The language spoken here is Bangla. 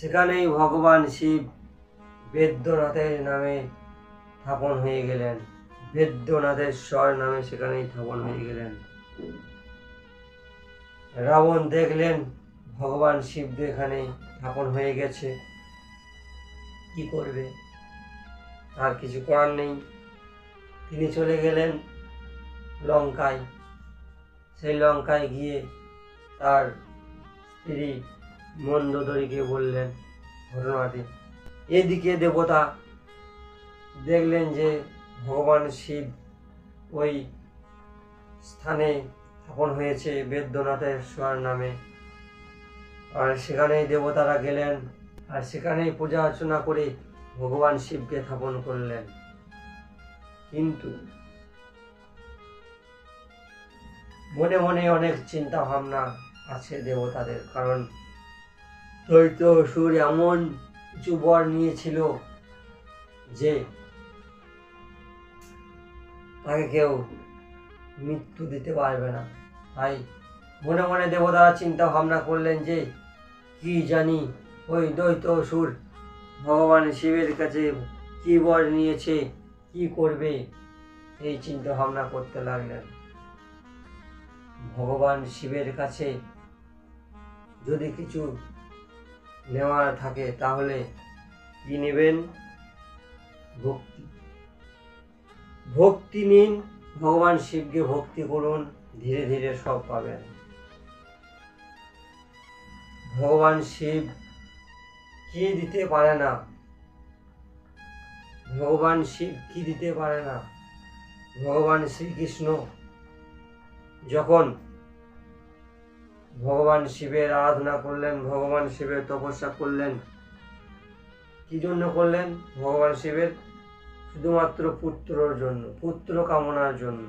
সেখানেই ভগবান শিব বৈদ্যনাথের নামে স্থাপন হয়ে গেলেন। বৈদ্যনাথেশ্বর নামে সেখানেই স্থাপন হয়ে গেলেন। রাবণ দেখলেন ভগবান শিব এখানে স্থাপন হয়ে গেছে, কি করবে? আর কিছু করার নেই। তিনি চলে গেলেন লঙ্কায়। সেই লঙ্কায় গিয়ে তার স্ত্রী মন্দোদরীকে বললেন ঘটনাটি। এদিকে দেবতা দেখলেন যে ভগবান শিব ওই স্থানে স্থাপন হয়েছে বৈদ্যনাথেশ্বর নামে, আর সেখানেই দেবতারা গেলেন আর সেখানেই পূজা অর্চনা করে ভগবান শিবকে স্থাপন করলেন। কিন্তু মনে মনে অনেক চিন্তা ভাবনা আছে দেবতাদের, কারণ দৈত্য অসুর এমন কিছু বর নিয়েছিল যে তাকে কেউ মৃত্যু দিতে পারবে না। তাই মনে মনে দেবতারা চিন্তা ভাবনা করলেন যে কি জানি ওই দৈত্য অসুর ভগবান শিবের কাছে কি বর নিয়েছে, কি করবে, এই চিন্তা ভাবনা করতে লাগলেন। ভগবান শিবের কাছে যদি কিছু নেওয়ার থাকে তাহলে কি নেবেন? ভক্তি। ভক্তি নিন, ভগবান শিবকে ভক্তি করুন, ধীরে ধীরে সব পাবেন। ভগবান শিব কি দিতে পারে না? ভগবান শিব কি দিতে পারে না? ভগবান শ্রীকৃষ্ণ যখন ভগবান শিবের আরাধনা করলেন, ভগবান শিবের তপস্যা করলেন, কি জন্য করলেন? ভগবান শিবের শুধুমাত্র পুত্রর জন্য, পুত্র কামনার জন্য।